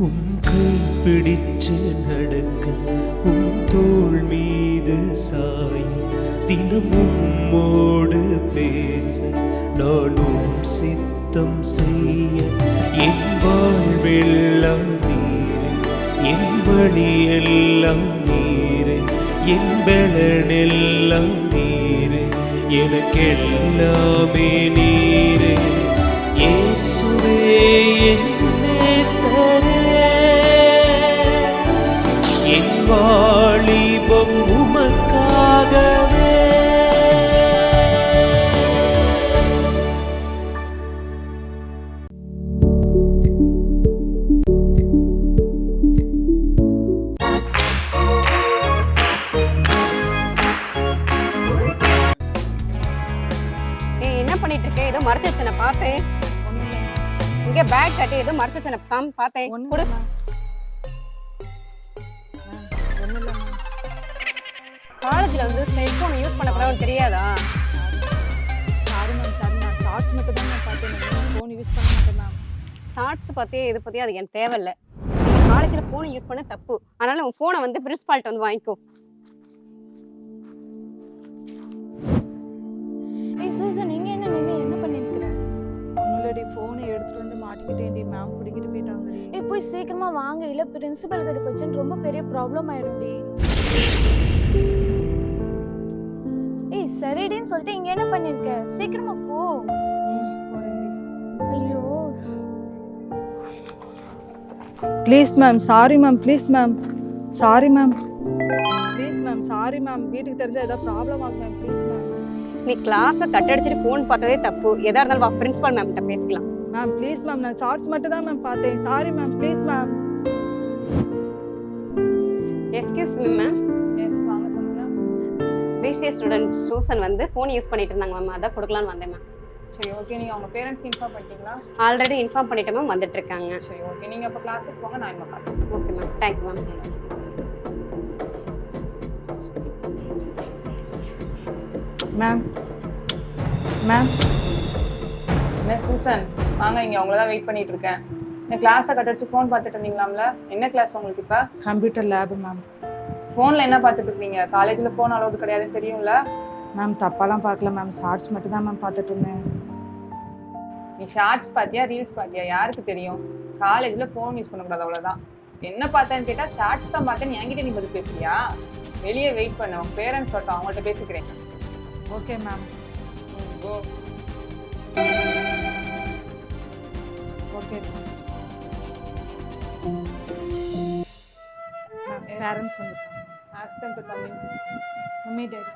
உன் கை பிடிச்சு நடக்க உன் தோள் மீது சாய தினம் உம்மோடு பேச நானும் சித்தம் செய்ய என் வாழ்வெல்லாம் நீரே என் வழியெல்லாம் நீரே என் பலனெல்லாம் நீரே எனக்கெல்லாமே நீரே இயேசுவே என் நேசரே என் வாலிபம் உமக்காகவே. என்ன பண்ணிட்டு இருக்கேன்? ஏதோ மறைச்சு வச்சன பார்த்தேன். இங்க பேக் கட்டி ஏதோ மறைச்சு வச்சன பார்த்தேன். கொடு. காலேஜ்ல வந்து செல்போன் யூஸ் பண்ணக்கூடாதுன்னு தெரியாதா? சாரி மேம், ஷார்ட்ஸ் மட்டும் தான் நான் பார்த்தேன். ஃபோன் யூஸ் பண்ண மாட்டேன் மேம். ஷார்ட்ஸ் பத்தி இது பத்தி அது எனக்கு தேவையில்லை. காலேஜ்ல ஃபோனை யூஸ் பண்ண தப்பு. அதனால உன் ஃபோனை வந்து பிரின்சிபால்ட்ட வந்து வாங்கிக்கோ. சூசன், நீங்க என்ன பண்ணிருக்கிற? உங்களுடைய ஃபோனை எடுத்துட்டு வந்து மாட்டிக்கிட்டேன்டி. மேம் பிடிக்கிட்டு போயிட்டாங்கடி. போய் சீக்கிரமா வாங்க, இல்ல பிரின்சிபல் கிட்ட போச்சுன்னு ரொம்ப பெரிய ப்ராப்ளம் ஆயிரும்டி. சரிடின்னு சொல்லிட்டு இங்க என்ன பண்ணிருக்க? சீக்கிரமா போ. ஐயோ, please ma'am, sorry ma'am, please ma'am, sorry ma'am, please ma'am, sorry ma'am. வீட்டுக்கு தெரிஞ்சா ஏதாவது ப்ராப்ளம் ஆகும் மேம், ப்ளீஸ் மேம். நீ கிளாஸை கட் அடிச்சுட்டு ஃபோன் பார்த்ததே தப்பு. எதா இருந்தாலும் வா, பிரின்சிபால் மேம் கிட்ட பேசிக்கலாம். மேம் ப்ளீஸ் மேம், நான் ஷார்ட்ஸ் மட்டும் தான் மேம் பார்த்தேன். Sorry ma'am, please ma'am. Excuse me ma'am. Yes, வாங்க சொல்லுங்க. பிசிஏ ஸ்டூடெண்ட் சூசன் வந்து ஃபோன் யூஸ் பண்ணிட்டு இருந்தாங்க மேம். அதான் கொடுக்கலான்னு வந்தேன் மேம். சரி, ஓகே. நீங்கள் அவங்க பேரண்ட்ஸ்க்கு இன்ஃபார்ம் பண்ணிட்டீங்களா? ஆல்ரெடி இன்ஃபார்ம் பண்ணிட்டேன் மேம், வந்துட்டு இருக்காங்க. சரி, ஓகே. நீங்கள் அப்போ கிளாஸுக்கு போங்க, நான் இன்னும் பார்த்துக்கிறேன். Okay ma'am, thank you ma'am. Ma'am, ma'am, என்ன சூசன், வாங்க, இங்கே அவங்கள தான் வெயிட் பண்ணிட்டு இருக்கேன். என்ன கிளாஸை கட் அடிச்சு ஃபோன் பார்த்துட்டு இருந்தீங்களாம்ல? என்ன கிளாஸ் உங்களுக்கு இப்போ? Computer lab ma'am. ஃபோனில் என்ன பார்த்துட்டு இருக்கீங்க? காலேஜில் ஃபோன் அலௌடு கிடையாதுன்னு தெரியும்ல? மேம் தப்பாலாம் பார்க்கல மேம், ஷார்ட்ஸ் மட்டும் தான் மேம் பார்த்துட்டு இருந்தேன். நீ ஷார்ட்ஸ் பார்த்தியா, ரீல்ஸ் பார்த்தியா, யாருக்கு தெரியும்? காலேஜில் ஃபோன் யூஸ் பண்ணக்கூடாது, அவ்வளோதான். என்ன பார்த்தேன்னு கேட்டால் ஷார்ட்ஸ் தான் பார்த்தேன்னு என்கிட்ட நீ பதில் பேசுறியா? வெளியே வெயிட் பண்ண, உங்கள் பேரண்ட்ஸ் வரட்டும், அவங்கள்ட்ட பேசிக்கிறேன். Okay ma'am. Go. Okay ma'am. Parents வந்துட்டாங்க. Ask them to come in. Mummy daddy.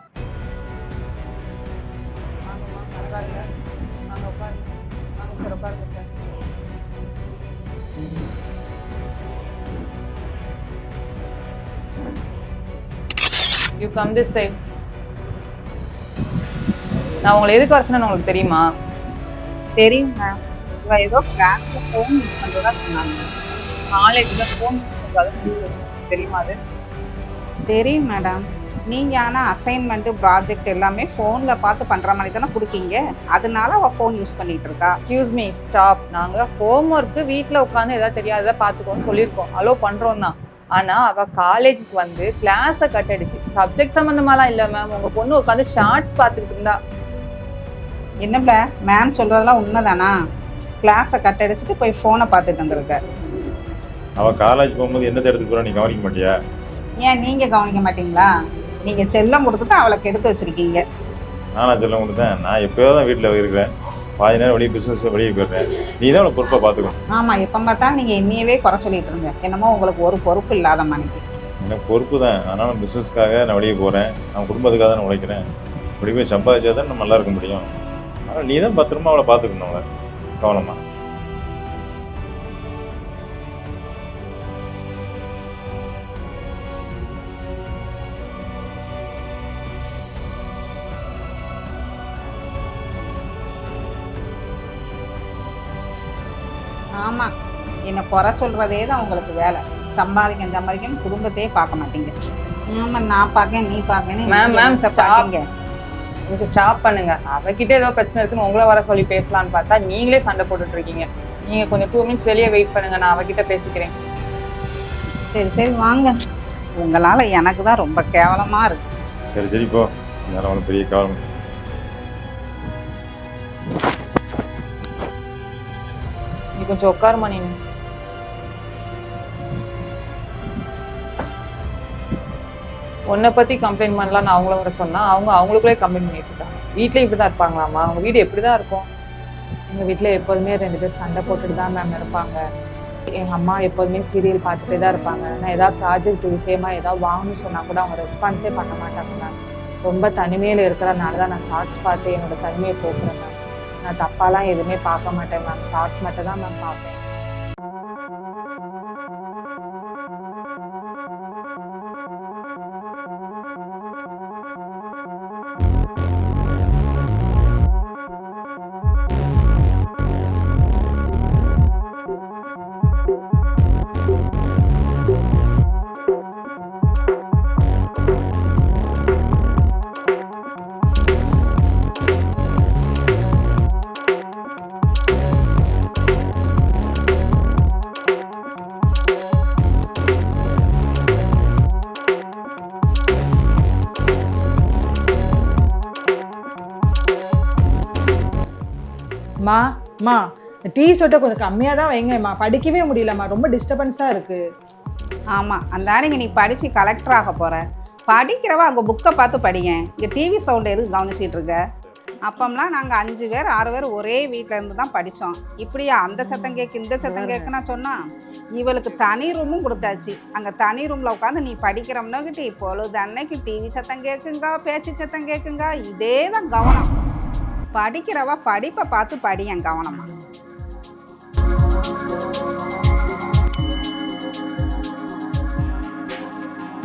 வாங்கம்மா, பரவாயில்ல. வாங்க உட்காருங்க. வாங்க சார், உட்காருங்க sir. You come this side. நான் உங்களை எதுக்கு வர சொன்னேன்னு உங்களுக்கு தெரியுமா? தெரியும் மேம். இவ ஏதோ கிளாஸ்ல ஃபோன் யூஸ் பண்றதா சொன்னாங்க. காலேஜில் ஃபோன் தெரியுமா? அது தெரியும் மேடம். நீங்க ஆனா அசைன்மெண்ட் ப்ராஜெக்ட் எல்லாமே ஃபோன்ல பார்த்து பண்ற மாதிரி தானே கொடுக்கீங்க. அதனால அவ ஃபோன் யூஸ் பண்ணிட்டு இருக்கா. Excuse me, stop. நாங்கள் ஹோம்ஒர்க்கு வீட்டில் உட்காந்து எதாவது தெரியாததை பார்த்துக்கோன்னு சொல்லியிருக்கோம், அலோ பண்ணுறோம் தான். ஆனால் அவள் காலேஜுக்கு வந்து கிளாஸை கட் அடிச்சு சப்ஜெக்ட் சம்மந்தமாலாம் இல்லை மேம். உங்கள் பொண்ணு உட்காந்து ஷார்ட்ஸ் பார்த்துக்கிட்டு இருந்தா. என்னப்ல, மேம் சொல்றதெல்லாம் உண்மைதானா? கிளாஸை கட் அடிச்சுட்டு போய் ஃபோனை பார்த்துட்டு இருந்திருக்க. அவள் காலேஜ் போகும்போது என்ன எடுத்துட்டு போகிறா, நீ கவனிக்க மாட்டியா? ஏன் நீங்க கவனிக்க மாட்டீங்களா? நீங்க செல்லம் கொடுத்துட்டு அவளை கெடுத்து வச்சிருக்கீங்க. நானா செல்லம் கொடுத்தேன்? நான் எப்போயோ தான் வீட்டில் இருக்கிறேன். பாதி நேரம் வெளியே பிஸ்னஸ் வெளியே போயிடுறேன். நீ தான் அவளை பொறுப்பாக பார்த்துக்கணும். ஆமா, எப்போ பார்த்தாலும் நீங்க என்னையவே குறை சொல்லிட்டு இருங்க. என்னமோ உங்களுக்கு ஒரு பொறுப்பு இல்லாத மனைவி. எனக்கு பொறுப்பு தான். அதனால பிஸ்னஸ்க்காக நான் வெளியே போகிறேன். நான் குடும்பத்துக்காக தான் உழைக்கிறேன். இப்படி போய் சம்பாதிச்சா தான் நம்ம நல்லா இருக்க முடியும். ஆனால் நீ தான் பத்திரமா அவளை பார்த்துக்கணும். அவளை கவனமா. ஆமா, என்னை குறை சொல்றதே தான் உங்களுக்கு வேலை. சம்பாதிக்கன்னு குடும்பத்தையே பார்க்க மாட்டீங்க. ஆமா, நான் பார்க்கேன், நீ பார்க்கேன்னு பாக்கீங்க. இதுக்கு ஸ்டாப் பண்ணுங்க. அவகிட்ட ஏதோ பிரச்சனை இருக்குன்னு உங்களை வர சொல்லி பேசலான்னு பார்த்தா நீங்களே சண்டை போட்டுட்டு இருக்கீங்க. நீங்க கொஞ்சம் 2 minutes வெளியே வெயிட் பண்ணுங்க, நான் அவகிட்ட பேசிக்கிறேன். சரி சரி வாங்க. உங்களால் எனக்கு தான் ரொம்ப கேவலமாக இருக்கு. சரி சரி போ, அதனால ஒன்றும் பெரிய காலம். நீ கொஞ்சம் உட்காருமா. நீ உன்னை பற்றி கம்ப்ளைண்ட் பண்ணலாம் நான் அவங்கள வர சொன்னால் அவங்களுக்குள்ளே கம்ப்ளைண்ட் பண்ணிட்டு இருக்காங்க. வீட்டில் இப்படி தான் இருப்பாங்களாம்மா? அவங்க வீடு எப்படி தான் இருக்கும்? எங்கள் வீட்டில் எப்போதுமே 2 பேர் சண்டை போட்டுட்டு தான் மேம் இருப்பாங்க. எங்கள் அம்மா எப்போதுமே சீரியல் பார்த்துட்டே தான் இருப்பாங்க. நான் ஏதாவது ப்ராஜெக்ட் விஷயமா ஏதாவது வாங்கணும்னு சொன்னால் கூட அவங்க ரெஸ்பான்ஸே பண்ண மாட்டாங்க மேம். ரொம்ப தனிமையில் இருக்கிறனால தான் நான் ஷார்ட்ஸ் பார்த்து என்னோட தனிமையை போக்குறேன் மேம். நான் தப்பாலாம் எதுவுமே பார்க்க மாட்டேன் மேம். ஷார்ட்ஸ் மட்டும் தான் மேம் பார்ப்பேன். மா டீ சொட்டை கொஞ்சம் கம்மியாக தான் வைங்கம்மா. படிக்கவே முடியலம்மா, ரொம்ப டிஸ்டர்பன்ஸாக இருக்குது. ஆமாம், அந்த ஆணைங்க நீ படித்து கலெக்டர் ஆக போகிற. படிக்கிறவ அங்கே புக்கை பார்த்து படிங்க. இங்கே டிவி சவுண்டு எதுக்கு கவனிச்சிட்டு இருக்க? அப்பம்லாம் நாங்கள் 5 பேர் 6 பேர் ஒரே வீட்டில் இருந்து தான் படித்தோம். இப்படியா அந்த சத்தம் கேட்கு இந்த சத்தம் கேட்குன்னா சொன்னால் இவளுக்கு தனி ரூமும் கொடுத்தாச்சு. அங்கே தனி ரூமில் உட்காந்து நீ படிக்கிறோம்னாக்கிட்டு இப்பொழுது அன்னைக்கு டிவி சத்தம் கேட்குங்க, பேச்சு சத்தம் கேட்குங்க. இதே தான் கவனம். படிக்கிறவ படிப்பை பார்த்து படியன் கவனமா.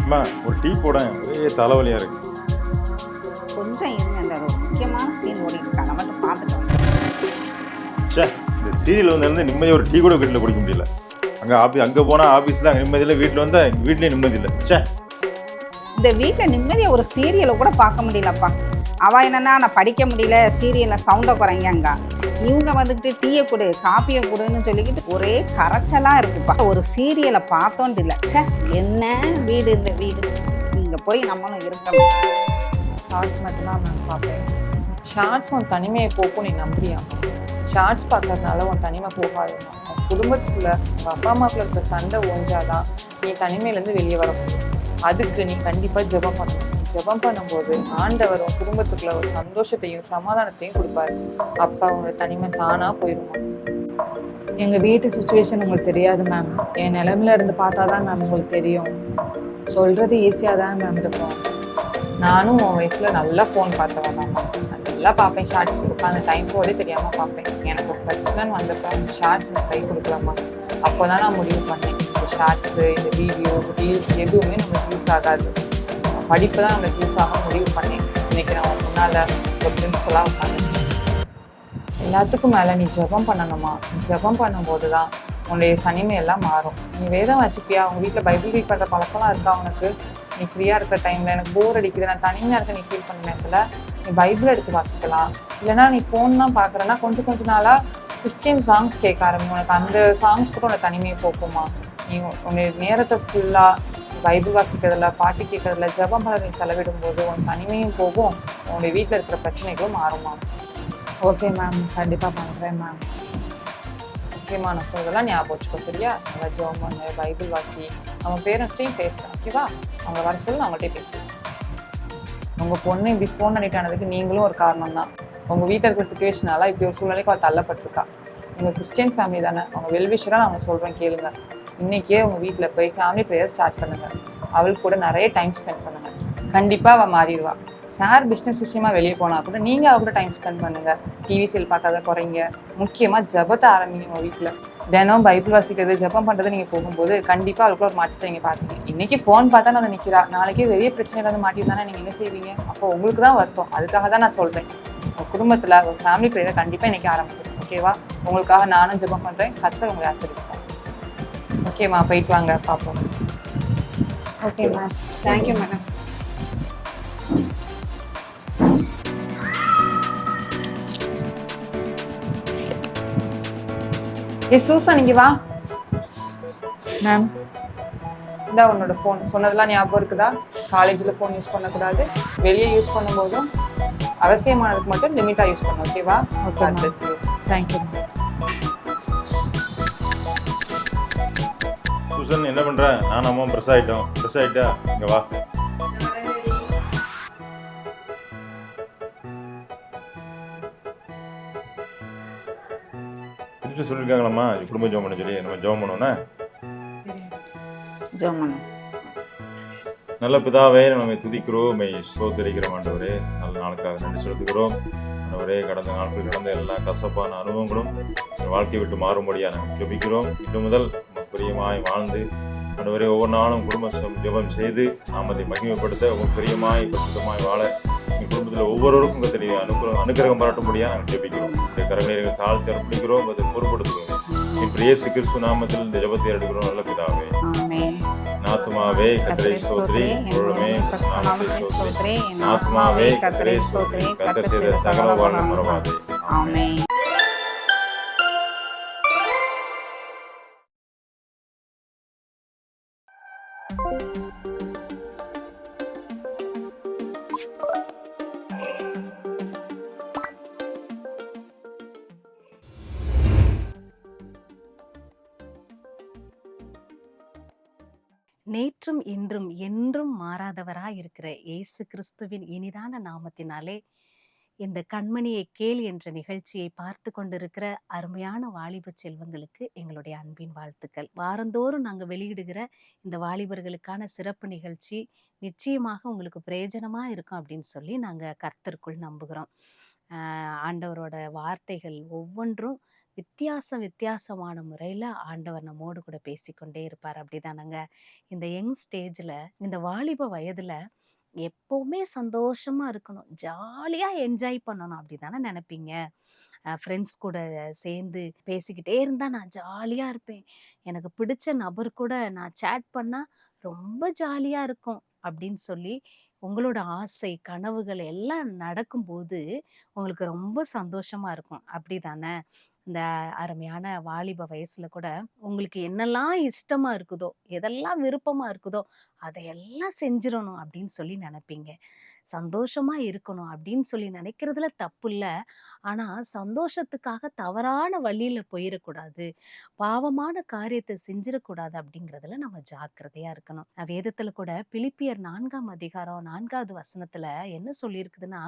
அம்மா ஒரு டீ போட, ஒரே தலைவலியாக இருக்கு. கொஞ்சம் இருங்க, அந்த ஒரு முக்கியமான சீன் ஓடிட்டு இருக்காங்க, மட்டும் பார்த்துட்டு. சே, இந்த சீரியல் வந்து நிம்மதியாக ஒரு டீ கூட வீட்டில் குடிக்க முடியல. அங்கே போனால் ஆஃபீஸில் அங்கே நிம்மதியில், வீட்டில் வந்தால் வீட்லேயும் நிம்மதி இல்லை. சே, இந்த வீட்டில் நிம்மதியாக ஒரு சீரியலை கூட பார்க்க முடியலப்பா. அவள் என்னன்னா நான் படிக்க முடியல, சீரியலில் சவுண்டை குறைங்க. இவங்க வந்துக்கிட்டு டீயை கொடு காப்பியை கொடுன்னு சொல்லிக்கிட்டு ஒரே கரைச்சலாக இருக்குப்பா. ஒரு சீரியலை பார்த்தோன்ட்டு இல்லை. சே, என்ன வீடு இந்த வீடு, இங்கே போய் நம்மளும் இருக்கணும். ஷார்ட்ஸ் மட்டும்தான் நான் பார்ப்பேன். ஷார்ட்ஸ் உன் தனிமையை போக்கும் நீ நம்புறியா? ஷார்ட்ஸ் பார்க்கறதுனால உன் தனிமை போகாதுமா. உன் குடும்பத்துக்குள்ள உங்கள் அப்பா அம்மாக்குள்ள இருக்கிற சண்டை ஓஞ்சாதான் நீ தனிமையிலேருந்து வெளியே வர முடியும். அதுக்கு நீ கண்டிப்பாக ஜெபம் பண்ணணும். ஜெபம் பண்ணும்போது ஆண்டவர் உன் குடும்பத்துக்குள்ள ஒரு சந்தோஷத்தையும் சமாதானத்தையும் கொடுப்பாரு. அப்போ அவங்களோட தனிமை தானாக போயிடுமா. எங்கள் வீட்டு சுச்சுவேஷன் உங்களுக்கு தெரியாது மேம். என் நிலமையில இருந்து பார்த்தா தான் மேம் உங்களுக்கு தெரியும். சொல்கிறது ஈஸியாக தான் மேம் இருக்கும். நானும் உன் வயசில் நல்லா ஃபோன் பார்த்து வரலாமா, நல்லா பார்ப்பேன். ஷார்ட்ஸ் உட்காந்து டைம் போதே தெரியாமல் பார்ப்பேன். எனக்கு ஒரு பிரச்சனைன்னு வந்தப்போ ஷார்ட்ஸ் எனக்கு கை கொடுக்கலாமா. அப்போ தான் நான் முடிவு பண்ணேன், இந்த ஷார்ட்ஸு, இந்த வீடியோஸ், ரீல்ஸ் எதுவுமே நம்மளுக்கு யூஸ் ஆகாது. படிப்பு தான் நம்மளுக்கு யூஸ் ஆக முடிவு பண்ணேன். இன்றைக்கி நான் முன்னால் ஒரு பிரின்சிபலாக உட்காந்து. எல்லாத்துக்கும் மேலே நீ ஜெபம் பண்ணணுமா. நீ ஜெபம் பண்ணும்போது தான் உன்னுடைய தனிமையெல்லாம் மாறும். நீ வேதம் வாசிப்பியா? அவங்க வீட்டில் பைபிள் ரீட் பண்ணுற பழக்கம்லாம் இருக்கா உனக்கு? நீ ஃப்ரீயாக இருக்கிற டைமில் எனக்கு போர் அடிக்குது, நான் தனிமையாக இருக்க நீ ஃபீல் பண்ண நேரத்தில் நீ பைபிள் எடுத்து வாசிக்கலாம். இல்லைனா நீ ஃபோன் தான் பார்க்குறேன்னா கொஞ்சம் நாளாக கிறிஸ்டியன் சாங்ஸ் கேட்க ஆரம்பி. உனக்கு அந்த சாங்ஸ் கூட உனக்கு தனிமையை போக்குமா. நீ உன்னுடைய நேரத்தை ஃபுல்லாக பைபிள் வாசிக்கிறதுல, பாட்டு கேட்கறதுல, ஜெபம் பண்ண நீ செலவிடும்போது உன் தனிமையும் போகும், உன்னுடைய வீட்டில் இருக்கிற பிரச்சனைகளும் மாறுமா. ஓகே மேம், கண்டிப்பாக பண்ணுறேன் மேம். ஓகேம்மா, நான் சொல்றதெல்லாம் ஞாபகம் வச்சுக்கோ, சரியா? நல்லா ஜெபம் பண்ணு, பைபிள் வாசி. அவங்க பேரண்ட்ஸ்டையும் பேசுகிறேன், ஓகேவா? அவங்க வர சொல்லி நான் அவங்கள்ட்டே பேசுகிறேன். உங்கள் பொண்ணு இப்படி ஃபோன் பண்ணிட்டானதுக்கு நீங்களும் ஒரு காரணம் தான். உங்கள் வீட்டில் இருக்கிற சுச்சுவேஷனால இப்படி ஒரு சூழ்நிலைக்கு அவள் தள்ளப்பட்டிருக்கா. உங்கள் கிறிஸ்டியன் ஃபேமிலி தானே, அவங்க வெல்விஷராக நான் அவங்க சொல்கிறேன் கேளுங்க. இன்றைக்கே உங்கள் வீட்டில் போய் ஃபேமிலி ப்ரேயர் ஸ்டார்ட் பண்ணுங்கள். அவளுக்கு கூட நிறைய டைம் ஸ்பெண்ட் பண்ணுங்கள். கண்டிப்பாக அவள் மாறிடுவா. சார் பிஸ்னஸ் விஷயமா வெளியே போனால் கூட நீங்கள் அவ கூட டைம் ஸ்பெண்ட் பண்ணுங்கள். டிவி சீரியல் பார்க்காத குறைங்க. முக்கியமாக ஜெபத்தை ஆரம்பிங்க. உங்கள் வீட்டில் தினம் பைபிள் வாசிக்கிறது, ஜெபம் பண்ணுறது நீங்கள் போகும்போது கண்டிப்பாக அவளுக்குள்ள ஒரு மாற்றத்தை நீங்கள் பார்ப்பீங்க. இன்றைக்கி ஃபோன் பார்த்தா நான் நிற்கிறா, நாளைக்கே பெரிய பிரச்சனையில் வந்து மாட்டியிருந்தானே நீங்கள் என்ன செய்வீங்க? அப்போ உங்களுக்கு தான் வருத்தம். அதுக்காக தான் நான் சொல்கிறேன், உங்கள் குடும்பத்தில் ஒரு ஃபேமிலி ப்ரேயரை கண்டிப்பாக இன்றைக்கி ஆரம்பிச்சிடும், ஓகேவா? உங்களுக்காக நானும் ஜெபம் பண்ணுறேன். கர்த்தர் உங்களை ஆசீர்வதிப்பார். ஓகேம்மா, போயிட்டு வாங்க, பார்ப்போம். Okay ma'am, thank you madam. ஏ சூசா, நீங்க வா. மேம், இந்த உன்னோட ஃபோன் சொன்னதெல்லாம் ஞாபகம் இருக்குதா? காலேஜில் ஃபோன் யூஸ் பண்ணக்கூடாது, வெளியே யூஸ் பண்ணும்போதும் அவசியமானதுக்கு மட்டும் லிமிட்டாக யூஸ் பண்ணு. ஓகேவா? Okay thank you. சூசன் என்ன பண்ற? நான் அம்மா ப்ரெஸ் ஆயிட்டா இங்க வா. சொல்லியிருக்காங்களம்மா குடும்ப ஜோம் பண்ண சொல்லி நம்ம ஜோம் பண்ணோன்னா ஜோமனு நல்ல பிதாவே நம்ம துதிக்கிறோம், மெய் சோதரிக்கிறோம். ஆண்டவரே நல்ல நாளுக்காக நன்றி செலுத்துகிறோம். ஆண்டவரே கடந்த நாட்கள் கடந்த எல்லா கசப்பான அனுபவங்களும் எங்கள் வாழ்க்கையை விட்டு மாறும்படியாக நாங்கள் ஜெபிக்கிறோம். இன்று முதல் பிரியமாய் வாழ்ந்து ஆண்டவரே ஒவ்வொரு நாளும் குடும்ப ஜெபம் செய்து நாமத்தை மகிமைப்படுத்த உங்கள் பிரியமாய் பரிசுத்தமாய் வாழ எங்கள் குடும்பத்தில் ஒவ்வொருவருக்கும் தெரிய அனுக்கிரகம் பாராட்டும்படியாக நாங்கள் ஜெபிக்கிறோம். இந்த கரங்களை தாழ்த்தி அர்ப்பணிக்கிறோம், அதை பொறுப்படுத்துகிறோம். இப்படி இயேசு கிறிஸ்து நாமத்தில் இந்த ஜெபத்தை எடுக்கிறோம். நல்ல பிதாவே. ஆத்துமாவே கர்த்தரை ஸ்தோத்திரி, முழுமே நாமத்தை ஸ்தோத்திரி. ஆத்துமாவே கர்த்தரை ஸ்தோத்திரி, கர்த்தர் செய்த சகல வாழ்வு மறவாதே. ஆமென். நேற்றும் இன்றும் என்றும் மாறாதவராய் இருக்கிற இயேசு கிறிஸ்துவின் இனிதான நாமத்தினாலே இந்த கண்மணியை கேள் என்ற நிகழ்ச்சியை பார்த்து கொண்டிருக்கிற அருமையான வாலிப செல்வங்களுக்கு எங்களுடைய அன்பின் வாழ்த்துக்கள். வாரந்தோறும் நாங்கள் வெளியிடுகிற இந்த வாலிபர்களுக்கான சிறப்பு நிகழ்ச்சி நிச்சயமாக உங்களுக்கு பிரயோஜனமா இருக்கும் அப்படின்னு சொல்லி நாங்கள் கர்த்தருக்குள் நம்புகிறோம். ஆண்டவரோட வார்த்தைகள் ஒவ்வொன்றும் வித்தியாசமான முறையில் ஆண்டவர் நம்மோடு கூட பேசிக்கொண்டே இருப்பார். அப்படிதானங்க இந்த யங் ஸ்டேஜில், இந்த வாலிப வயதில் எப்போவுமே சந்தோஷமா இருக்கணும், ஜாலியாக என்ஜாய் பண்ணணும் அப்படி தானே நினைப்பீங்க. ஃப்ரெண்ட்ஸ் கூட சேர்ந்து பேசிக்கிட்டே இருந்தால் நான் ஜாலியாக இருப்பேன், எனக்கு பிடிச்ச நபர் கூட நான் சேட் பண்ணால் ரொம்ப ஜாலியாக இருக்கும் அப்படின்னு சொல்லி உங்களோட ஆசை கனவுகள் எல்லாம் நடக்கும்போது உங்களுக்கு ரொம்ப சந்தோஷமா இருக்கும். அப்படி தானே இந்த அருமையான வாலிப வயசுல கூட உங்களுக்கு என்னெல்லாம் இஷ்டமா இருக்குதோ, எதெல்லாம் விருப்பமா இருக்குதோ அதையெல்லாம் செஞ்சிடணும் அப்படின்னு சொல்லி நினைப்பீங்க. சந்தோஷமா இருக்கணும் அப்படின்னு சொல்லி நினைக்கிறதுல தப்பு இல்லை. ஆனா சந்தோஷத்துக்காக தவறான வழியில போயிடக்கூடாது, பாவமான காரியத்தை செஞ்சிடக்கூடாது அப்படிங்கிறதுல நம்ம ஜாக்கிரதையா இருக்கணும். வேதத்துல கூட பிலிப்பியர் 4ஆம் அதிகாரம் 4வது வசனத்துல என்ன சொல்லியிருக்குதுன்னா,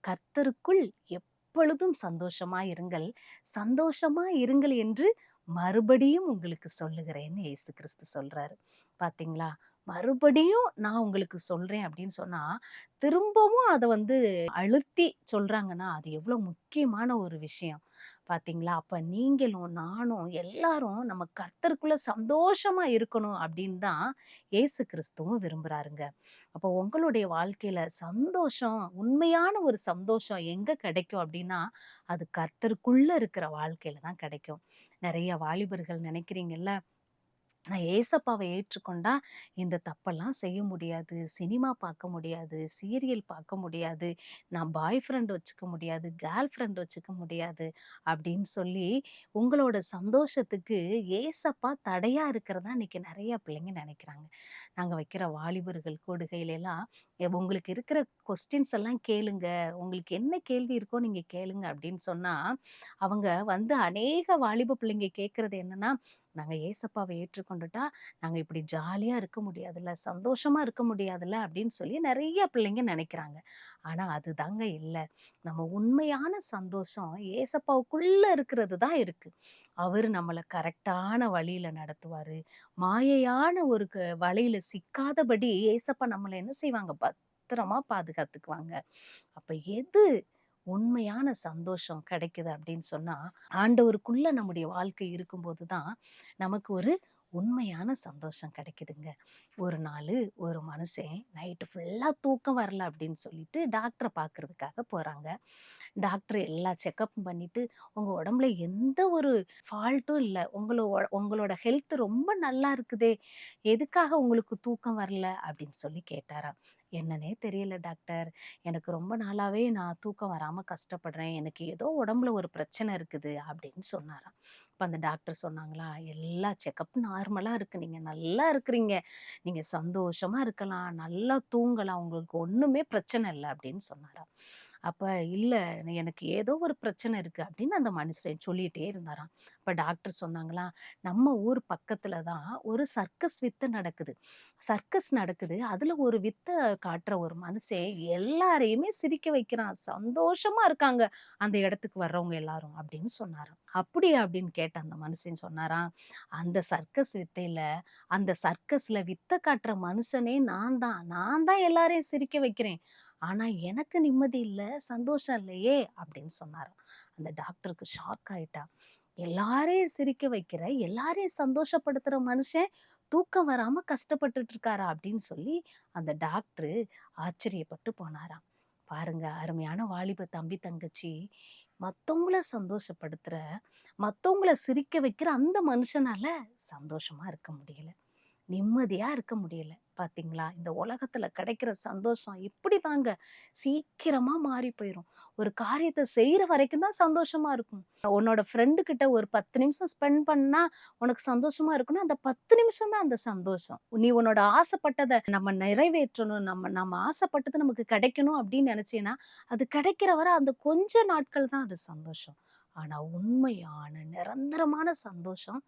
கர்த்தருக்குள் எப்பொழுதும் சந்தோஷமா இருங்கள், சந்தோஷமா இருங்கள் என்று மறுபடியும் உங்களுக்கு சொல்லுகிறேன்னு இயேசு கிறிஸ்து சொல்றாரு. பாத்தீங்களா? மறுபடியும் நான் உங்களுக்கு சொல்றேன் அப்படின்னு சொன்னா, திரும்பவும் அதை அழுத்தி சொல்றாங்கன்னா அது எவ்வளவு முக்கியமான ஒரு விஷயம் பாத்தீங்களா? அப்ப நீங்களும் நானும் எல்லாரும் நம்ம கர்த்தருக்குள்ள சந்தோஷமா இருக்கணும் அப்படின்னு தான் இயேசு கிறிஸ்துவும் விரும்புறாருங்க. அப்போ உங்களுடைய வாழ்க்கையில சந்தோஷம், உண்மையான ஒரு சந்தோஷம் எங்க கிடைக்கும் அப்படின்னா, அது கர்த்தருக்குள்ள இருக்கிற வாழ்க்கையில தான் கிடைக்கும். நிறைய வாலிபர்கள் நினைக்கிறீங்கல்ல, நான் ஏசப்பாவை ஏற்றுக்கொண்டா இந்த தப்பெல்லாம் செய்ய முடியாது, சினிமா பார்க்க முடியாது, சீரியல் பார்க்க முடியாது, நான் பாய் ஃப்ரெண்ட் வச்சுக்க முடியாது, கேர்ள் ஃப்ரெண்ட் வச்சுக்க முடியாது அப்படின்னு சொல்லி உங்களோட சந்தோஷத்துக்கு ஏசப்பா தடையா இருக்கிறதா இன்னைக்கு நிறைய பிள்ளைங்க நினைக்கிறாங்க. நாங்கள் வைக்கிற வாலிபர்கள் கூடுகையிலெல்லாம் உங்களுக்கு இருக்கிற கொஸ்டின்ஸ் எல்லாம் கேளுங்க, உங்களுக்கு என்ன கேள்வி இருக்கோ நீங்க கேளுங்க அப்படின்னு சொன்னா, அவங்க அநேக வாலிப பிள்ளைங்க கேட்கறது என்னன்னா, நாங்க ஏசப்பாவை ஏற்றுக்கொண்டுட்டா நாங்க இப்படி ஜாலியா இருக்க முடியாதுல்ல, சந்தோஷமா இருக்க முடியாதுல்ல அப்படின்னு சொல்லி நிறைய பிள்ளைங்க நினைக்கிறாங்க. ஆனா அதுதாங்க இல்ல. நம்ம உண்மையான சந்தோஷம் ஏசப்பாவுக்குள்ள இருக்கிறது தான் இருக்கு. அவரு நம்மள கரெக்டான வழியில நடத்துவாரு. மாயையான ஒரு வலையில சிக்காதபடி ஏசப்பா நம்மள என்ன செய்வாங்க, பத்திரமா பாதுகாத்துக்குவாங்க. அப்ப எது உண்மையான சந்தோஷம் கிடைக்குது அப்படின்னு சொன்னா, ஆண்டவருக்குள்ள நம்முடைய வாழ்க்கை இருக்கும்போது தான் நமக்கு ஒரு உண்மையான சந்தோஷம் கிடைக்குதுங்க. ஒரு நாள் ஒரு மனுஷன் நைட்டு ஃபுல்லா தூக்கம் வரல அப்படின்னு சொல்லிட்டு டாக்டரை பார்க்கறதுக்காக போறாங்க. டாக்டர் எல்லா செக்கப்பும் பண்ணிட்டு, உங்க உடம்புல எந்த ஒரு ஃபால்ட்டும் இல்லை, உங்களோட ஹெல்த் ரொம்ப நல்லா இருக்குதே, எதுக்காக உங்களுக்கு தூக்கம் வரல அப்படின்னு சொல்லி கேட்டாராம். என்னன்னே தெரியல டாக்டர். எனக்கு ரொம்ப நாளாவே நான் தூக்கம் வராம கஷ்டப்படுறேன். எனக்கு ஏதோ உடம்புல ஒரு பிரச்சனை இருக்குது அப்படின்னு சொன்னாராம். அப்ப அந்த டாக்டர் சொன்னாங்களா, எல்லா செக்கப்பும் நார்மலா இருக்கு. நீங்க நல்லா இருக்கிறீங்க. நீங்க சந்தோஷமா இருக்கலாம். நல்லா தூங்கலாம். உங்களுக்கு ஒண்ணுமே பிரச்சனை இல்ல அப்படின்னு சொன்னாராம். அப்ப இல்ல எனக்கு ஏதோ ஒரு பிரச்சனை இருக்கு அப்படின்னு அந்த மனுஷன் சொல்லிட்டே இருந்தாராம். அப்ப டாக்டர் சொன்னாங்களா, நம்ம ஊர் பக்கத்துல தான் ஒரு சர்க்கஸ் வித்தை நடக்குது. சர்க்கஸ் நடக்குது. அதுல ஒரு வித்த காட்டுற ஒரு மனுஷன் எல்லாரையுமே சிரிக்க வைக்கிறான். சந்தோஷமா இருக்காங்க அந்த இடத்துக்கு வர்றவங்க எல்லாரும் அப்படின்னு சொன்னாராம். அப்படியா அப்படின்னு கேட்ட அந்த மனுஷன் சொன்னாராம், அந்த சர்க்கஸ் வித்தையில அந்த சர்க்கஸ்ல வித்த காட்டுற மனுஷனே நான் தான் எல்லாரையும் சிரிக்க வைக்கிறேன். ஆனா எனக்கு நிம்மதி இல்ல, சந்தோஷம் இல்லையே அப்படின்னு சொன்னாராம். அந்த டாக்டருக்கு ஷாக் ஆயிட்டா. எல்லாரையும் சிரிக்க வைக்கிற, எல்லாரையும் சந்தோஷப்படுத்துற மனுஷன் தூக்கம் வராம கஷ்டப்பட்டுட்டு இருக்காரா அப்படின்னு சொல்லி அந்த டாக்டரு ஆச்சரியப்பட்டு போனாராம். பாருங்க, அருமையான வாலிப தம்பி தங்கச்சி, மத்தவங்கள சந்தோஷப்படுத்துற, மத்தவங்கள சிரிக்க வைக்கிற அந்த மனுஷனால சந்தோஷமா இருக்க முடியல. நிம்மதியா இருக்க முடியல. பாத்தீங்களா? இந்த உலகத்துல கிடைக்கிற சந்தோஷம் இப்படிதாங்க. சீக்கிரமா மாறி போயிரும். ஒரு காரியத்த செய்யற வரைக்கும் தான் சந்தோஷமா இருக்கும். உன்னோட ஃப்ரெண்டு கிட்ட ஒரு 10 நிமிஷம் ஸ்பெண்ட் பண்ணா உனக்கு சந்தோஷமா இருக்குன்னா, அந்த 10 நிமிஷம் தான் அந்த சந்தோஷம். நீ உன்னோட ஆசைப்பட்டத நம்ம நிறைவேற்றணும், நம்ம ஆசைப்பட்டது நமக்கு கிடைக்கணும் அப்படின்னு நினைச்சீன்னா, அது கிடைக்கிற வரை அந்த கொஞ்ச நாட்கள் தான் அது சந்தோஷம். ஆனா உண்மையான நிரந்தரமான சந்தோஷம்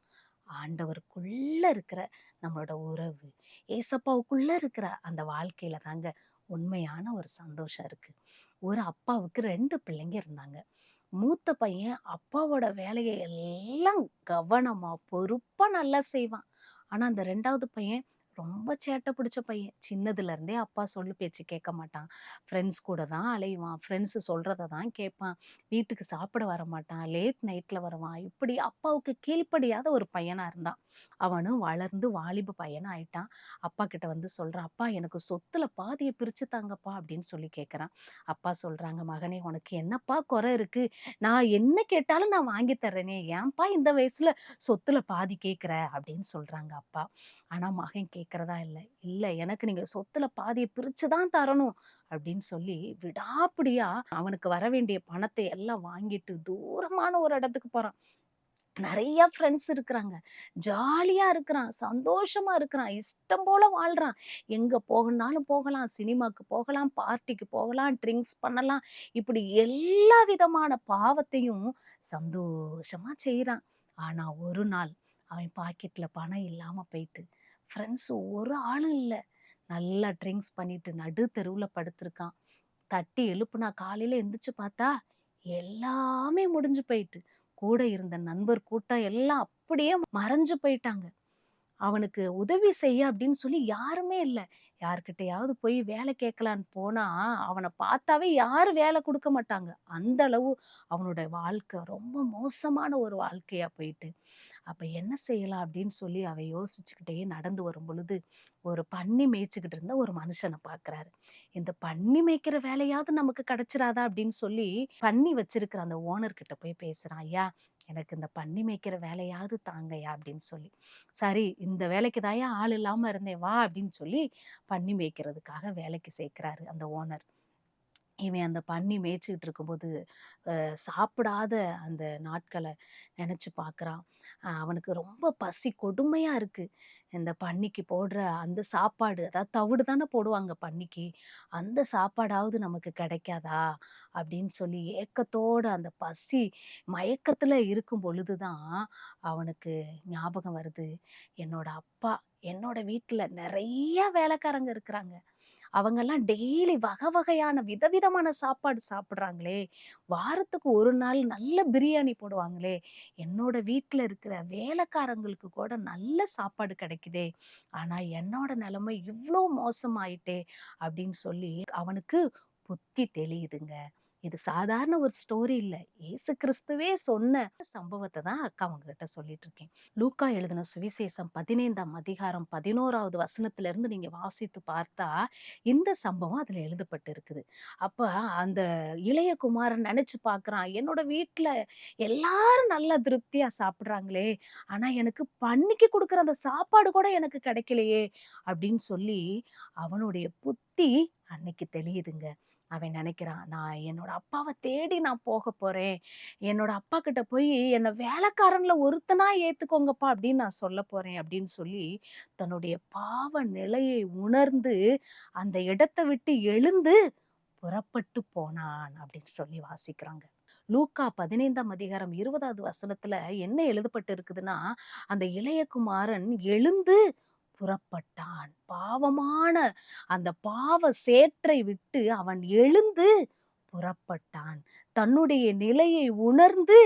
ஆண்டவருக்குள்ள இருக்கிற நம்மளோட உறவு, ஏசப்பாவுக்குள்ள இருக்கிற அந்த வாழ்க்கையில தாங்க உண்மையான ஒரு சந்தோஷம் இருக்கு. ஒரு அப்பாவுக்கு 2 பிள்ளைங்க இருந்தாங்க. மூத்த பையன் அப்பாவோட வேலைய எல்லாம் கவனமா, பொறுப்பா நல்லா செய்வான். ஆனா அந்த 2வது பையன் ரொம்ப சேட்டை பிடிச்ச பையன். சின்னதுல இருந்தே அப்பா சொல்லு பேச்சு கேட்க மாட்டான். ஃப்ரெண்ட்ஸ் கூட தான் அலைவான். ஃப்ரெண்ட்ஸ் சொல்றத தான் கேட்பான். வீட்டுக்கு சாப்பிட வரமாட்டான். லேட் நைட்ல வருவான். இப்படி அப்பாவுக்கு கீழ்ப்படியாத ஒரு பையனா இருந்தான். அவனும் வளர்ந்து வாலிப பையனா ஆயிட்டான். அப்பா கிட்ட வந்து சொல்றான், "அப்பா எனக்கு சொத்துல பாதிய பிரிச்சு தாங்கப்பா" அப்படின்னு சொல்லி கேட்கறான். அப்பா சொல்றாங்க, "மகனே உனக்கு என்னப்பா குறை இருக்கு? நான் என்ன கேட்டாலும் நான் வாங்கி தர்றேனே. ஏன்பா இந்த வயசுல சொத்துல பாதி கேட்கிற?" அப்படின்னு சொல்றாங்க அப்பா. ஆனா மகன் கேட்கறதா இல்ல. "இல்ல எனக்கு நீங்க சொத்துல பாதிய பிரிச்சு தான் தரணும்" அப்படின்னு சொல்லி விடாப்பிடியா அவனுக்கு வர வேண்டிய பணத்தை எல்லாம் வாங்கிட்டு தூரமான ஒரு இடத்துக்கு போறான். நெறைய ஃப்ரெண்ட்ஸ் இருக்கிறாங்க. ஜாலியா இருக்கிறான். சந்தோஷமா இருக்கிறான். இஷ்டம் போல வாழ்றான். எங்க போகணும்னாலும் போகலாம். சினிமாக்கு போகலாம், பார்ட்டிக்கு போகலாம், ட்ரிங்க்ஸ் பண்ணலாம். இப்படி எல்லா விதமான பாவத்தையும் சந்தோஷமா செய்றான். ஆனா ஒரு நாள் அவன் பாக்கெட்ல பணம் இல்லாம போயிட்டு, ஃப்ரெண்ட்ஸ் ஒரு ஆளும் இல்ல. நல்லா ட்ரிங்க்ஸ் பண்ணிட்டு நடு தெருவுல படுத்திருக்கான். தட்டி எழுப்புனா காலையில எந்திரிச்சு பார்த்தா, எல்லாமே முடிஞ்சு போயிட்டு. கூட இருந்த நண்பர் கூட்டம் எல்லாம் அப்படியே மறைஞ்சு போயிட்டாங்க. அவனுக்கு உதவி செய்ய அப்படின்னு சொல்லி யாருமே இல்ல. யார்கிட்டயாவது போய் வேலை கேட்கலான்னு போனா, அவன பார்த்தாவே யாரும் வேலை குடுக்க மாட்டாங்க. அந்த அளவு அவனோட வாழ்க்கை ரொம்ப மோசமான ஒரு வாழ்க்கையா போயிட்டு. அப்ப என்ன செய்யலாம் அப்படின்னு சொல்லி அவன் யோசிச்சுக்கிட்டே நடந்து வரும் பொழுது, ஒரு பன்னி மேய்ச்சுக்கிட்டு இருந்த ஒரு மனுஷன பார்க்குறாரு. இந்த பன்னி மேய்க்கிற வேலையாவது நமக்கு கிடைச்சிராதா அப்படின்னு சொல்லி, பன்னி வச்சிருக்கிற அந்த ஓனர் கிட்ட போய் பேசுறான். "ஐயா, எனக்கு இந்த பன்னி மேய்க்கிற வேலையாவது தாங்கய்யா" அப்படின்னு சொல்லி. "சரி, இந்த வேலைக்கு தான்யா ஆள் இல்லாம இருந்தேன் வா" அப்படின்னு சொல்லி பன்னி மேய்க்கிறதுக்காக வேலைக்கு சேர்க்கிறாரு அந்த ஓனர். இவன் அந்த பன்னி மேய்ச்சிக்கிட்டு இருக்கும்போது, சாப்பிடாத அந்த நாட்கள நெனச்சு பார்க்குறான். அவனுக்கு ரொம்ப பசி கொடுமையா இருக்கு. இந்த பன்னிக்கு போடுற அந்த சாப்பாடு, அதாவது தவிடு தானே போடுவாங்க பன்னிக்கு. அந்த சாப்பாடாவது நமக்கு கிடைக்காதா? அப்படின்னு சொல்லி ஏக்கத்தோட அந்த பசி மயக்கத்துல இருக்கும் பொழுது தான் அவனுக்கு ஞாபகம் வருது. என்னோட அப்பா, என்னோட வீட்ல நெறைய வேலைக்காரங்க இருக்கிறாங்க. அவங்கெல்லாம் டெய்லி வகை வகையான விதவிதமான சாப்பாடு சாப்பிடுறாங்களே! வாரத்துக்கு ஒரு நாள் நல்ல பிரியாணி போடுவாங்களே! என்னோட வீட்ல இருக்கிற வேலைக்காரங்களுக்கு கூட நல்ல சாப்பாடு கிடைக்குதே! ஆனா என்னோட நிலைமை இவ்ளோ மோசமாயிட்டே! அப்படின்னு சொல்லி அவனுக்கு புத்தி தெளியுதுங்க. இது சாதாரண ஒரு ஸ்டோரி இல்ல. இயேசு கிறிஸ்துவே சொன்ன சம்பவத்த தான் அக்கா உங்ககிட்ட சொல்லிட்டு இருக்கேன். லூக்கா எழுதின சுவிசேஷம் 15ஆம் அதிகாரம் 11வது வசனத்திலிருந்து நீங்க வாசித்து பார்த்தா, இந்த சம்பவம் அதுல எழுதப்பட்டு இருக்குது. அப்ப அந்த இளைய குமாரன் நெனச்சு பார்க்குறான், என்னோட வீட்ல எல்லாரும் நல்லா திருப்தியா சாப்பிடுறாங்களே! ஆனா எனக்கு பன்னிக்கு குடுக்குற அந்த சாப்பாடு கூட எனக்கு கிடைக்கலையே! அப்படின்னு சொல்லி அவனுடைய புத்தி அன்னைக்கு தெளியுதுங்க. அவன் நினைக்கிறான், நான் என்னோட அப்பாவை தேடி நான் போக போறேன். என்னோட அப்பா கிட்ட போய் என்ன வேலைக்காரன்ல ஒருத்தனா ஏத்துக்கோங்கப்பா அப்படின்னு நான் சொல்ல போறேன் அப்படின்னு சொல்லி தன்னுடைய பாவ நிலையை உணர்ந்து அந்த இடத்தை விட்டு எழுந்து புறப்பட்டு போனான் அப்படின்னு சொல்லி வாசிக்கிறாங்க. லூக்கா 15ஆம் அதிகாரம் 20வது வசனத்துல என்ன எழுதப்பட்டு இருக்குதுன்னா, அந்த இளைய குமாரன் எழுந்து புறப்பட்டான். பாவமான அந்த பாவ சேற்றை விட்டு அவன் எழுந்து புறப்பட்டான். தன்னுடைய நிலையை உணர்ந்து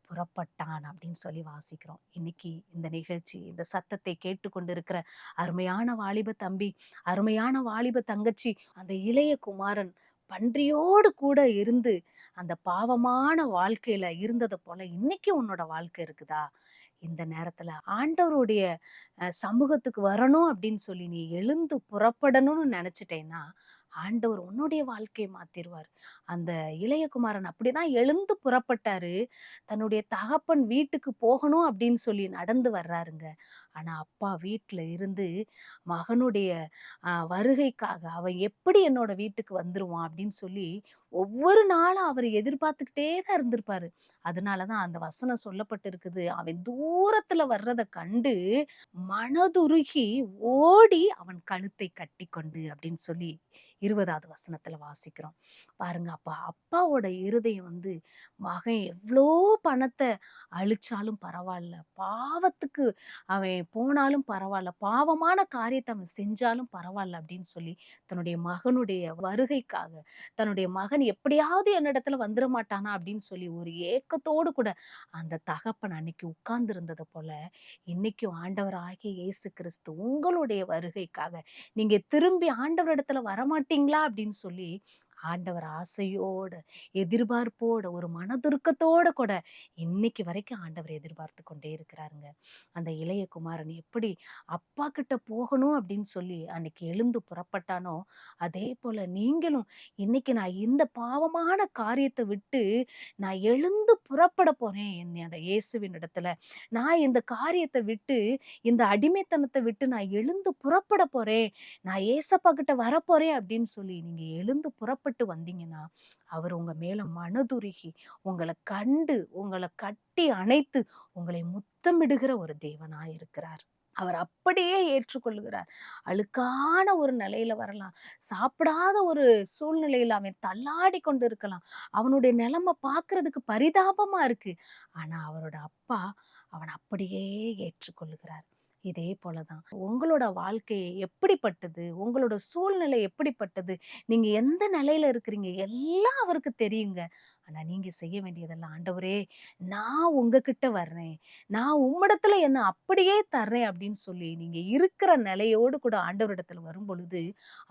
புறப்பட்டான் அப்படின்னு சொல்லி வாசிக்கிறோம். இன்னைக்கு இந்த நிகழ்ச்சி, இந்த சத்தத்தை கேட்டுக்கொண்டிருக்கிற அருமையான வாலிப தம்பி, அருமையான வாலிப தங்கச்சி, அந்த இளைய குமாரன் பன்றியோடு கூட இருந்து அந்த பாவமான வாழ்க்கையில இருந்தது போல இன்னைக்கு உன்னோட வாழ்க்கை இருக்குதா? இந்த நேரத்துல ஆண்டவருடைய சமூகத்துக்கு வரணும் அப்படின்னு சொல்லி நீ எழுந்து புறப்படணும்னு நினைச்சிட்டேன்னா ஆண்டவர் உன்னுடைய வாழ்க்கையை மாத்திருவார். அந்த இளையகுமாரன் அப்படிதான் எழுந்து புறப்பட்டாரு. தன்னுடைய தகப்பன் வீட்டுக்கு போகணும் அப்படின்னு சொல்லி நடந்து வர்றாருங்க. ஆனா அப்பா வீட்டுல இருந்து மகனுடைய வருகைக்காக அவன் எப்படி என்னோட வீட்டுக்கு வந்துருவான் அப்படின்னு சொல்லி ஒவ்வொரு நாளும் அவர் எதிர்பார்த்துக்கிட்டே தான் இருந்திருப்பாரு. அதனாலதான் அந்த வசனம் சொல்லப்பட்டு இருக்குது, அவன் தூரத்துல வர்றதை கண்டு மனதுருகி ஓடி அவன் கழுத்தை கட்டி கொண்டு அப்படின்னு சொல்லி 20வது வசனத்துல வாசிக்கிறோம். பாருங்க, அப்பா அப்பாவோட இருதயம் மகன் எவ்வளோ பணத்தை அழிச்சாலும் பரவாயில்ல, பாவத்துக்கு அவன் போனாலும் பரவாயில்ல, பாவமான காரியத்தை அவன் செஞ்சாலும் பரவாயில்ல அப்படின்னு சொல்லி தன்னுடைய மகனுடைய வருகைக்காக, தன்னுடைய மகன் எப்படியாவது என்னிடத்துல வந்துட மாட்டானா அப்படின்னு சொல்லி ஒரு ஏக்கத்தோடு கூட அந்த தகப்பன் அன்னைக்கு உட்கார்ந்து இருந்தது போல இன்னைக்கும் ஆண்டவராகிய இயேசு கிறிஸ்து உங்களுடைய வருகைக்காக நீங்க திரும்பி ஆண்டவரிடத்துல வரமாட்டீங்களா அப்படின்னு சொல்லி ஆண்டவர் ஆசையோட, எதிர்பார்ப்போட, ஒரு மனதுருக்கத்தோட கூட இன்னைக்கு வரைக்கும் ஆண்டவர் எதிர்பார்த்து கொண்டே இருக்கிறாருங்க. அந்த இளைய குமாரன் எப்படி அப்பா கிட்ட போகணும் அப்படின்னு சொல்லி அன்னைக்கு எழுந்து புறப்பட்டானோ அதே போல நீங்களும் இன்னைக்கு நான் இந்த பாவமான காரியத்தை விட்டு நான் எழுந்து புறப்பட போறேன் என்னோட இயேசுவின் இடத்துல. நான் இந்த காரியத்தை விட்டு, இந்த அடிமைத்தனத்தை விட்டு நான் எழுந்து புறப்பட போறேன், நான் ஏசப்பா கிட்ட வரப்போறேன் அப்படின்னு சொல்லி நீங்க எழுந்து புறப்பட்டு வந்தீங்கன்னா அவர் உங்க மேல மனதுருகி உங்களை கண்டு உங்களை கட்டி அணைத்து உங்களை முத்தமிடுகிற ஒரு தேவனா இருக்கிறார். அவர் அப்படியே ஏற்றுக்கொள்ளுகிறார். அழுக்கான ஒரு நிலையில வரலாம், சாப்பிடாத ஒரு சூழ்நிலையில அவன் தள்ளாடி கொண்டு இருக்கலாம், அவனுடைய நிலைமை பார்க்கிறதுக்கு பரிதாபமா இருக்கு. ஆனா அவரோட அப்பா அவன் அப்படியே ஏற்றுக்கொள்ளுகிறார். இதே போலதான் உங்களோட வாழ்க்கை எப்படிப்பட்டது, உங்களோட சூழ்நிலை எப்படிப்பட்டது, நீங்க எந்த நிலையில இருக்கிறீங்க எல்லாம் அவருக்கு தெரியுங்க. ஆனா நீங்க செய்ய வேண்டியதெல்லாம், ஆண்டவரே நான் உங்ககிட்ட வர்றேன், நான் உம்மிடத்துல என்ன அப்படியே தர்றேன் அப்படின்னு சொல்லி நீங்க இருக்கிற நிலையோடு கூட ஆண்டவரிடத்துல வரும் பொழுது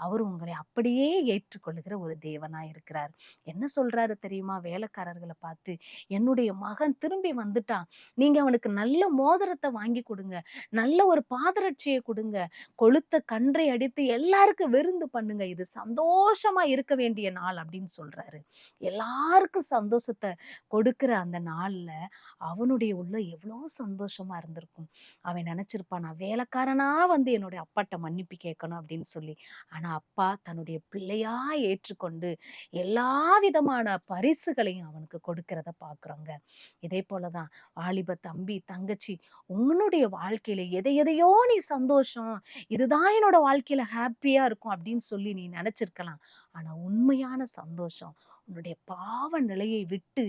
அவர் உங்களை அப்படியே ஏற்றுக்கொள்ளுகிற ஒரு தேவனா இருக்கிறார். என்ன சொல்றாரு தெரியுமா? வேலைக்காரர்களை பார்த்து, என்னுடைய மகன் திரும்பி வந்துட்டான், நீங்க அவனுக்கு நல்ல மோதிரத்தை வாங்கி கொடுங்க, நல்ல ஒரு பாதரட்சியை கொடுங்க, கொளுத்த கன்றை அடித்து எல்லாருக்கும் விருந்து பண்ணுங்க, இது சந்தோஷமா இருக்க வேண்டிய நாள் அப்படின்னு சொல்றாரு. எல்லாருக்கும் சந்தோஷத்தை கொடுக்கிற அந்த நாள்ல அவனுடைய உள்ள எவ்வளவு சந்தோஷமா இருந்திருக்கும். அவன் நினைச்சிருப்பான், நான் வேலைக்காரனா என்னுடைய அப்பாட்ட மன்னிப்பு கேட்கணும் அப்படின்னு சொல்லி. ஆனா அப்பா தன்னுடைய பிள்ளையா ஏற்றுக்கொண்டு எல்லா விதமான பரிசுகளையும் அவனுக்கு கொடுக்கிறத பாக்குறோங்க. இதே போலதான் வாலிப தம்பி தங்கச்சி, உன்னுடைய வாழ்க்கையில எதையோ நீ சந்தோஷம், இதுதான் என்னோட வாழ்க்கையில ஹாப்பியா இருக்கும் அப்படின்னு சொல்லி நீ நினைச்சிருக்கலாம். ஆனா உண்மையான சந்தோஷம் உன்னுடைய பாவ நிலையை விட்டு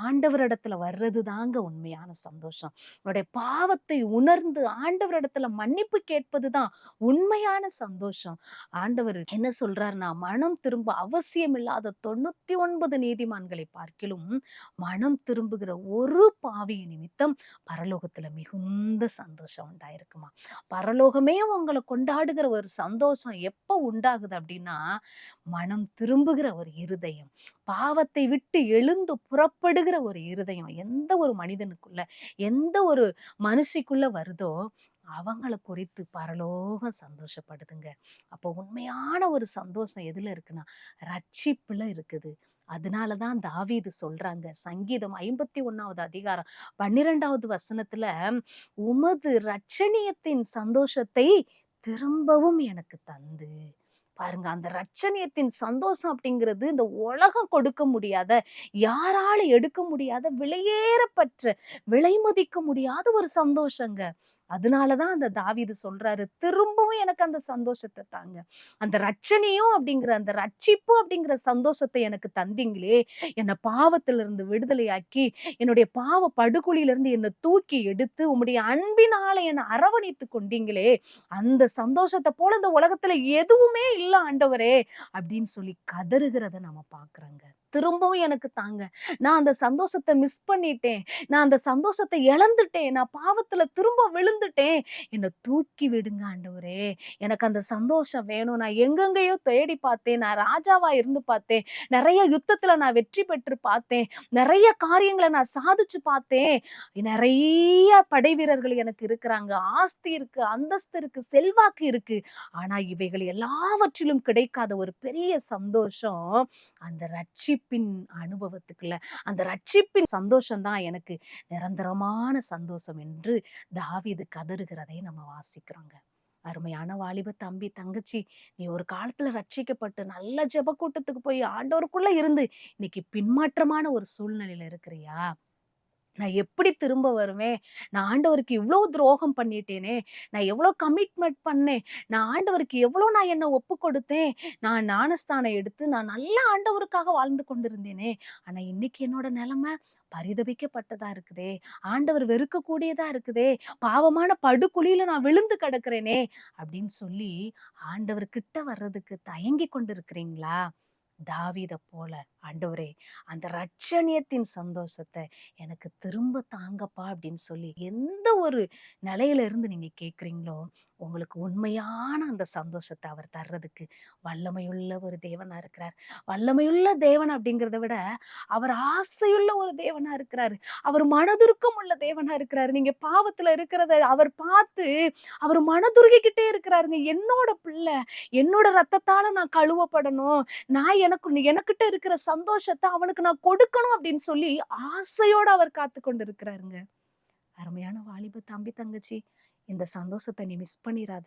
ஆண்டவரிடத்துல வர்றது தாங்க உண்மையான சந்தோஷம். உன்னுடைய பாவத்தை உணர்ந்து ஆண்டவரிடத்துல மன்னிப்பு கேட்பதுதான் உண்மையான சந்தோஷம். ஆண்டவர் என்ன சொல்றாருன்னா, மனம் திரும்ப அவசியம் இல்லாத 99 நீதிமான்களை பார்க்கிலும் மனம் திரும்புகிற ஒரு பாவி நிமித்தம் பரலோகத்துல மிகுந்த சந்தோஷம் உண்டாயிருக்குமா. பரலோகமே உங்களை கொண்டாடுகிற ஒரு சந்தோஷம் எப்ப உண்டாகுது அப்படின்னா, மனம் திரும்புகிற ஒரு இருதயம், பாவத்தை விட்டு எழுந்து புறப்படுகிற ஒரு இருதயம் எந்த ஒரு மனிதனுக்குள்ள, எந்த ஒரு மனுஷிக்குள்ள வருதோ அவங்கள குறித்து பரலோகம் சந்தோஷப்படுதுங்க. அப்போ உண்மையான ஒரு சந்தோஷம் எதுல இருக்குன்னா, ரட்சிப்புல இருக்குது. அதனாலதான் தாவீது சொல்றாங்க, சங்கீதம் 51வது அதிகாரம் 12வது வசனத்துல, உமது ரட்சணியத்தின் சந்தோஷத்தை திரும்பவும் எனக்கு தந்து. பாருங்க, அந்த ரட்சணியத்தின் சந்தோஷம் அப்படிங்கிறது இந்த உலகம் கொடுக்க முடியாத, யாரால எடுக்க முடியாத, விலையேறப்பற்ற, விலை மதிக்க முடியாத ஒரு சந்தோஷங்க. அதனாலதான் அந்த தாவீது சொல்றாரு, திரும்பவும் எனக்கு அந்த சந்தோஷத்தை தாங்க. அந்த ரட்சணியம் அப்படிங்கிற, அந்த ரட்சிப்பு அப்படிங்கிற சந்தோஷத்தை எனக்கு தந்தீங்களே, என்னை பாவத்திலிருந்து விடுதலையாக்கி, என்னுடைய பாவ படுகுழியிலிருந்து என்னை தூக்கி எடுத்து உம்முடைய அன்பினால என்னை அரவணைத்து கொண்டீங்களே, அந்த சந்தோஷத்தை போல இந்த உலகத்துல எதுவுமே இல்ல ஆண்டவரே அப்படின்னு சொல்லி கதறுகிறத நம்ம பாக்குறோங்க. திரும்பவும் எனக்கு தாங்க, நான் அந்த சந்தோஷத்தை மிஸ் பண்ணிட்டேன், நான் அந்த சந்தோஷத்தை இழந்துட்டேன், நான் பாவத்துல திரும்ப விழுந்துட்டேன், என்னை தூக்கி விடுங்க ஆண்டவரே, எனக்கு அந்த சந்தோஷம் வேணும். நான் எங்கெங்கேயோ தேடி பார்த்தேன், நான் ராஜாவா இருந்து பார்த்தேன், நிறைய யுத்தத்துல நான் வெற்றி பெற்று பார்த்தேன், நிறைய காரியங்களை நான் சாதிச்சு பார்த்தேன், நிறைய படை வீரர்கள் எனக்கு இருக்கிறாங்க, ஆஸ்தி இருக்கு, அந்தஸ்து இருக்கு, செல்வாக்கு இருக்கு. ஆனா இவைகள் எல்லாவற்றிலும் கிடைக்காத ஒரு பெரிய சந்தோஷம் அந்த ரட்சிப்பின் அனுபவத்துக்குள்ள, அந்த ரட்சிப்பின் சந்தோஷம் தான் எனக்கு நிரந்தரமான சந்தோஷம் என்று தாவீது கதறுகிறதை நம்ம வாசிக்கிறோங்க. அருமையான வாலிப தம்பி, தங்கச்சி, நீ ஒரு காலத்துல ரட்சிக்கப்பட்டு நல்ல ஜெப கூட்டத்துக்கு போய் ஆண்டவருக்குள்ள இருந்து இன்னைக்கு பின்மாற்றமான ஒரு சூழ்நிலையில இருக்கிறியா? நான் எப்படி திரும்ப வருவேன்? நான் ஆண்டவருக்கு இவ்ளோ துரோகம் பண்ணிட்டேனே! நான் எவ்ளோ கமிட்மெண்ட் பண்ணேன்? நான் ஆண்டவருக்கு எவ்ளோ நான் என்ன ஒப்பு கொடுத்தேன்? நான் ஞானஸ்தானம் எடுத்து நான் நல்லா ஆண்டவருக்காக வாழ்ந்து கொண்டிருந்தேனே! ஆனா இன்னைக்கு என்னோட நிலைமை பரிதபிக்கப்பட்டதா இருக்குதே! ஆண்டவர் வெறுக்கக்கூடியதா இருக்குதே! பாவமான படுகுழியில நான் விழுந்து கிடக்கிறேனே! அப்படின்னு சொல்லி ஆண்டவர் கிட்ட வர்றதுக்கு தயங்கிக் கொண்டிருக்கிறீங்களா? தாவீத போல, ஆண்டவரே, அந்த ரட்சணியத்தின் சந்தோஷத்தை எனக்கு திரும்ப தாங்கப்பா அப்படின்னு சொல்லி எந்த ஒரு நிலையில இருந்து நீங்க கேக்குறீங்களோ, உங்களுக்கு உண்மையான அந்த சந்தோஷத்தை அவர் தர்றதுக்கு வல்லமையுள்ள ஒரு தேவனா இருக்கிறார். வல்லமையுள்ள தேவன் அப்படிங்கிறத விட அவர் ஆசையுள்ள ஒரு தேவனா இருக்கிறாரு. அவர் மனதுருக்கம் உள்ள தேவனா இருக்கிறாரு. நீங்க பாவத்துல இருக்கிறத அவர் பார்த்து அவர் மனதுருகிக்கிட்டே இருக்கிறாருங்க. என்னோட பிள்ளை, என்னோட ரத்தத்தால நான் கழுவப்படணும், நான் எனக்கிட்ட இருக்கிற சந்தோஷத்தை அவனுக்கு நான் கொடுக்கணும் அப்படின்னு சொல்லி ஆசையோட அவர் காத்து கொண்டு இருக்கிறாருங்க. அருமையான வாலிப தம்பி, தங்கச்சி, இந்த சந்தோஷத்தை நீ மிஸ் பண்ணிராத.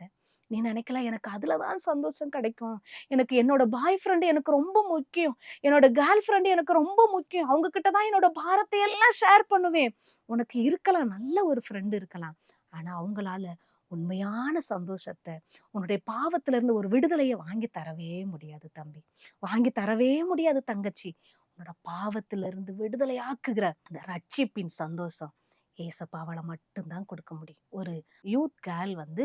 நீ நினைக்கலாம், எனக்கு அதுலதான் சந்தோஷம் கிடைக்கும், எனக்கு என்னோட பாய் ஃப்ரெண்ட் எனக்கு ரொம்ப முக்கியம், என்னோட கேர்ள் ஃப்ரெண்ட் எனக்கு ரொம்ப முக்கியம், அவங்க கிட்டதான் என்னோட பாரத்தை எல்லாம் ஷேர் பண்ணுவேன். உனக்கு இருக்கலாம், நல்ல ஒரு ஃப்ரெண்ட் இருக்கலாம். ஆனா அவங்களால உண்மையான சந்தோஷத்தை, உன்னுடைய பாவத்துல இருந்து ஒரு விடுதலையை வாங்கி தரவே முடியாது தம்பி, வாங்கி தரவே முடியாது தங்கச்சி. உன்னோட பாவத்துல இருந்து விடுதலை ஆக்குகிற அந்த ரட்சிப்பின் சந்தோஷம் ஏசப்பாவால மட்டும்தான் கொடுக்க முடியும். ஒரு யூத் கேர்ள் வந்து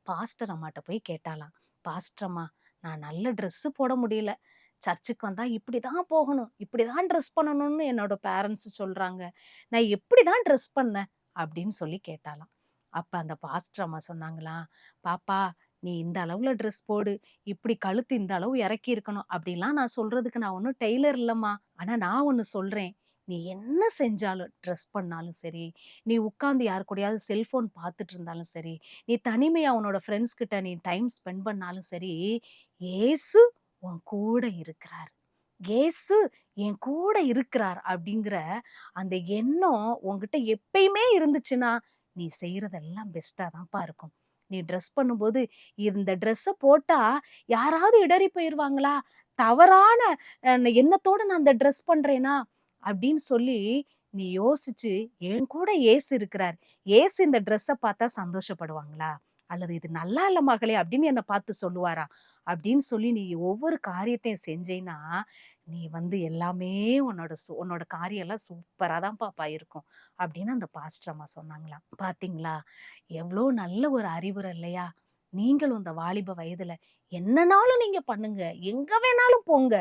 பாஸ்டர் அம்மாட்ட போய் கேட்டாலாம், பாஸ்டர் அம்மா, நான் நல்ல ட்ரெஸ் போட முடியல, சர்ச்சுக்கு வந்தா இப்படிதான் போகணும், இப்படிதான் ட்ரெஸ் பண்ணணும்னு என்னோட பேரண்ட்ஸ் சொல்றாங்க, நான் எப்படிதான் ட்ரெஸ் பண்ண அப்படின்னு சொல்லி கேட்டாலாம். அப்ப அந்த பாஸ்டர் அம்மா சொன்னாங்களாம், பாப்பா, நீ இந்த அளவுல ட்ரெஸ் போடு, இப்படி கழுத்து இந்த அளவு இறக்கி இருக்கணும் அப்படிலாம் நான் சொல்றதுக்கு நான் ஒன்றும் டெய்லர் இல்லம்மா. ஆனா நான் ஒண்ணு சொல்றேன், நீ என்ன செஞ்சாலும், ட்ரெஸ் பண்ணாலும் சரி, நீ உட்கார்ந்து யார் கூடயாவது செல்போன் பார்த்துட்டு இருந்தாலும் சரி, நீ தனிமையா உன்னோட ஃப்ரெண்ட்ஸ் கிட்ட நீ டைம் ஸ்பெண்ட் பண்ணாலும் சரி, இயேசு உன் கூட இருக்கிறார், இயேசு என் கூட இருக்கிறார் அப்படிங்கிற அந்த எண்ணம் உன்கிட்ட எப்பயுமே இருந்துச்சுன்னா நீ செய்யறதெல்லாம் பெஸ்டா தான்ப்பா இருக்கும். நீ ட்ரெஸ் பண்ணும்போது, இந்த ட்ரெஸ்ஸ போட்டா யாராவது இடறி போயிருவாங்களா, தவறான எண்ணத்தோட நான் அந்த ட்ரெஸ் பண்றேனா அப்படின்னு சொல்லி நீ யோசிச்சு, என் கூட ஏசு இருக்கிறார், ஏசு இந்த ட்ரெஸ்ஸ பார்த்தா சந்தோஷப்படுவாங்களா, அல்லது இது நல்லா இல்ல மகளே அப்படின்னு என்ன பார்த்து சொல்லுவாரா அப்படின்னு சொல்லி நீ ஒவ்வொரு காரியத்தையும் செஞ்சேன்னா, நீ வந்து எல்லாமே உன்னோட காரியம் எல்லாம் சூப்பரா தான் பாப்பா இருக்கும் அப்படின்னு அந்த பாஸ்டர் அம்மா சொன்னாங்களாம். பாத்தீங்களா, எவ்வளோ நல்ல ஒரு அறிவுரை இல்லையா? நீங்களும் இந்த வாலிப வயதுல என்னனாலும் நீங்க பண்ணுங்க, எங்க வேணாலும் போங்க,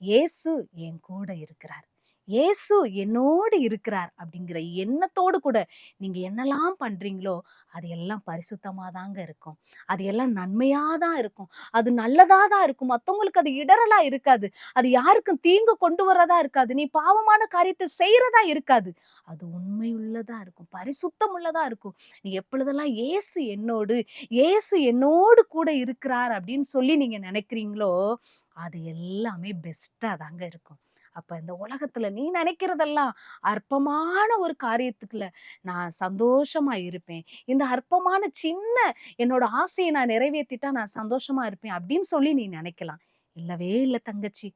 இயேசு என் கூட இருக்கிறார், இயேசு என்னோடு இருக்கிறார் அப்படிங்கிற எண்ணத்தோடு கூட நீங்க என்னெல்லாம் பண்றீங்களோ அது எல்லாம் பரிசுத்தமாதாங்க இருக்கும், அது எல்லாம் நன்மையாதான் இருக்கும், அது நல்லதாதான் இருக்கும், மத்தவங்களுக்கு அது இடரலா இருக்காது, அது யாருக்கும் தீங்கு கொண்டு வரதா இருக்காது, நீ பாவமான காரியத்தை செய்யறதா இருக்காது, அது உண்மையுள்ளதா இருக்கும், பரிசுத்தம் உள்ளதா இருக்கும். நீ எப்பொழுதெல்லாம் இயேசு என்னோடு கூட இருக்கிறார் அப்படின்னு சொல்லி நீங்க நினைக்கிறீங்களோ அது எல்லாமே பெஸ்டா தாங்க இருக்கும். அப்ப இந்த உலகத்துல நீ நினைக்கிறதெல்லாம் அற்பமான ஒரு காரியத்துக்குள்ள நான் சந்தோஷமா இருப்பேன். இந்த அற்பமான சின்ன என்னோட ஆசையை நான் நிறைவேத்திட்டா நான் சந்தோஷமா இருப்பேன் அப்படின்னு சொல்லி நீ நினைக்கலாம். இல்லவே இல்ல தங்கச்சி,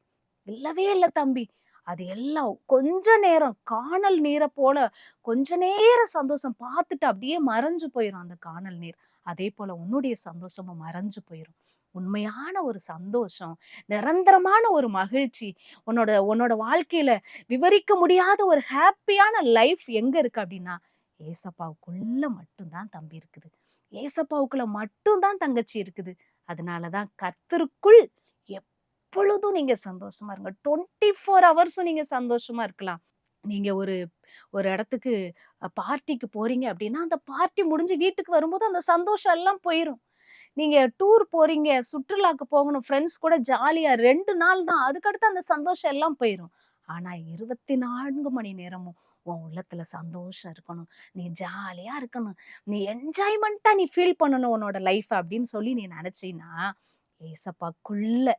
இல்லவே இல்ல தம்பி. அது எல்லாம் கொஞ்ச நேரம் காணல் நீரை போல கொஞ்ச நேரம் சந்தோஷம் பார்த்துட்டு அப்படியே மறைஞ்சு போயிரும் அந்த காணல் நீர். அதே போல உன்னுடைய சந்தோஷமும் மறைஞ்சு போயிரும். உண்மையான ஒரு சந்தோஷம், நிரந்தரமான ஒரு மகிழ்ச்சி, உன்னோட உன்னோட வாழ்க்கையில விவரிக்க முடியாத ஒரு ஹாப்பியான லைஃப் எங்க இருக்கு அப்படின்னா ஏசப்பாவுக்குள்ள மட்டும்தான் தம்பி இருக்குது. ஏசப்பாவுக்குள்ள மட்டும்தான் தங்கச்சி இருக்குது. அதனாலதான் கர்த்தருக்குள் எப்பொழுதும் நீங்க சந்தோஷமா இருங்க. 24 ஹவர்ஸும் நீங்க சந்தோஷமா இருக்கலாம். நீங்க ஒரு ஒரு இடத்துக்கு பார்ட்டிக்கு போறீங்க அப்படின்னா அந்த பார்ட்டி முடிஞ்சு வீட்டுக்கு வரும்போது அந்த சந்தோஷம் எல்லாம் போயிரும். நீங்க டூர் போறீங்க, சுற்றுலாக்கு போகணும், ஃப்ரெண்ட்ஸ் கூட ஜாலியா 2 நாள் தான். அதுக்கடுத்து அந்த சந்தோஷம் எல்லாம் போயிரும். ஆனா 24 மணி நேரமும் உன் உள்ளத்துல சந்தோஷம் இருக்கணும். நீ ஜாலியா இருக்கணும். நீ என்ஜாய்மெண்ட்டா நீ ஃபீல் பண்ணணும் உன்னோட லைஃப் அப்படின்னு சொல்லி நீ நினைச்சீன்னா, ஏசப்பாக்குள்ள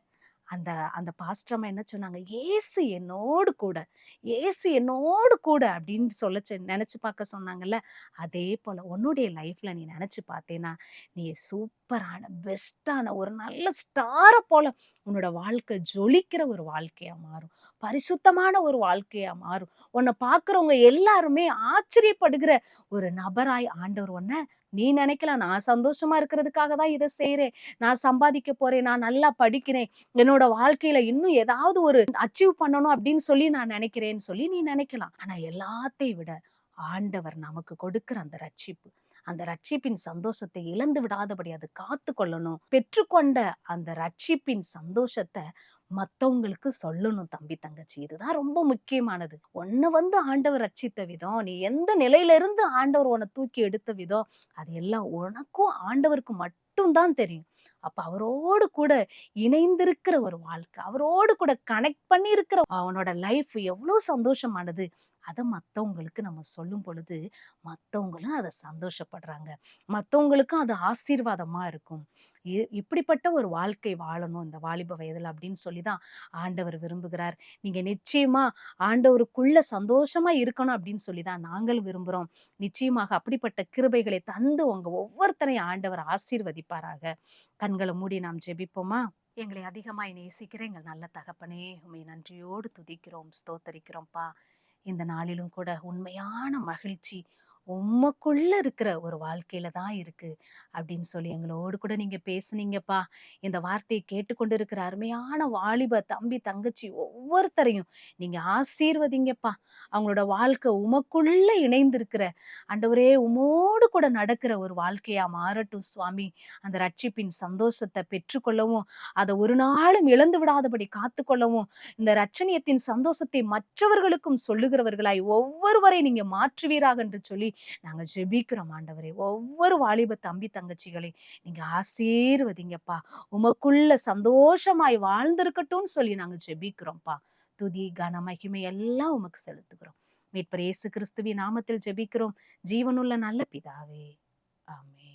அந்த அந்த பாஸ்டர் அம்மா என்ன சொன்னாங்க? "இயேசு என்னோடு கூட, இயேசு என்னோடு கூட" அப்படின்னு நெனச்சு பார்க்க சொன்னாங்கல்ல. அதே போல உன்னுடைய லைஃப்ல நீ நெனச்சு பார்த்தேன்னா, நீ சூப்பரான, பெஸ்ட்டான ஒரு நல்ல ஸ்டார போல உன்னோட வாழ்க்கை ஜொலிக்கிற ஒரு வாழ்க்கையா மாறும். பரிசுத்தமான ஒரு வாழ்க்கையா மாறும். உன்னை பார்க்குறவங்க எல்லாருமே ஆச்சரியப்படுகிற ஒரு நபராய் ஆண்டவர் உன்னை நீ நினைக்கலாம், நான் சந்தோஷமா இருக்கிறதுக்காக தான் இதை செய்றேன். நான் சம்பாதிக்க போறேன். நான் நல்லா படிக்கிறேன். என்னோட வாழ்க்கையில இன்னும் ஏதாவது ஒரு அச்சீவ் பண்ணணும் அப்படின்னு சொல்லி நான் நினைக்கிறேன்னு சொல்லி நீ நினைக்கலாம். ஆனா எல்லாத்தையும் விட ஆண்டவர் நமக்கு கொடுக்கிற அந்த ரட்சிப்பு, அந்த ரட்சிப்பின் சந்தோஷத்தை இழந்து விடாதபடி அது காத்து கொள்ளணும். பெற்றுக்கொண்ட அந்த ரட்சிப்பின் சந்தோஷத்தை மத்தவங்களுக்கு சொல்லணும் தம்பி தங்கச்சி. இதுதான் ரொம்ப முக்கியமானது. உன்னை ஆண்டவர் ரட்சித்த விதம், நீ எந்த நிலையில இருந்து ஆண்டவர் உன்னை தூக்கி எடுத்த விதம், அது எல்லாம் உனக்கும் ஆண்டவருக்கு மட்டும் தான் தெரியும். அப்ப அவரோடு கூட இணைந்திருக்கிற ஒரு வாழ்க்கை, அவரோடு கூட கனெக்ட் பண்ணி இருக்கிற அவனோட லைஃப் எவ்வளவு சந்தோஷமானது. அதை மத்தவங்களுக்கு நம்ம சொல்லும் பொழுது மத்தவங்களும் அதை சந்தோஷப்படுறாங்க. மத்தவங்களுக்கும் அது ஆசீர்வாதமா இருக்கும். இப்படிப்பட்ட ஒரு வாழ்க்கை வாழணும் இந்த வாலிப வயதுல அப்படின்னு சொல்லிதான் ஆண்டவர் விரும்புகிறார். நீங்க நிச்சயமா ஆண்டவருக்குள்ள சந்தோஷமா இருக்கணும் அப்படின்னு சொல்லிதான் நாங்கள் விரும்புறோம். நிச்சயமாக அப்படிப்பட்ட கிருபைகளை தந்து உங்க ஒவ்வொருத்தரையும் ஆண்டவர் ஆசீர்வதிப்பாராக. கண்களை மூடி நாம் ஜெபிப்போமா? எங்களை அதிகமாய் நேசிக்கிற எங்கள் நல்ல தகப்பனே, உம்மை நன்றியோடு துதிக்கிறோம், ஸ்தோத்தரிக்கிறோம்ப்பா. இந்த நாளிலும் கூட உண்மையான மகிழ்ச்சி உமக்குள்ள இருக்கிற ஒரு வாழ்க்கையில தான் இருக்கு அப்படின்னு சொல்லி எங்களோடு கூட நீங்க பேசுனீங்கப்பா. இந்த வார்த்தையை கேட்டுக்கொண்டு இருக்கிற அருமையான வாலிப தம்பி தங்கச்சி ஒவ்வொருத்தரையும் நீங்க ஆசீர்வதிங்கப்பா. அவங்களோட வாழ்க்கை உமக்குள்ள இணைந்திருக்கிற ஆண்டவரே உமோடு கூட நடக்கிற ஒரு வாழ்க்கையா மாறட்டும் சுவாமி. அந்த ரட்சிப்பின் சந்தோஷத்தை பெற்றுக்கொள்ளவும், அதை ஒரு நாளும் இழந்து விடாதபடி காத்துக்கொள்ளவும், இந்த ரட்சணியத்தின் சந்தோஷத்தை மற்றவர்களுக்கும் சொல்லுகிறவர்களாய் ஒவ்வொருவரை நீங்க மாற்றுவீராக என்று சொல்லி நாங்க ஜெபிக்கிறோம் ஆண்டவரே. ஒவ்வொரு வாலிப தம்பி தங்கச்சிகளை நீங்க ஆசீர்வதிங்கப்பா. உமக்குள்ள சந்தோஷமாய் வாழ்ந்திருக்கட்டும்னு சொல்லி நாங்க ஜெபிக்கிறோம்ப்பா. துதி கன மகிமை எல்லாம் உமக்கு செலுத்துகிறோம். மீட்பர் இயேசு கிறிஸ்துவின் நாமத்தில் ஜெபிக்கிறோம் ஜீவனுள்ள நல்ல பிதாவே. ஆமென்.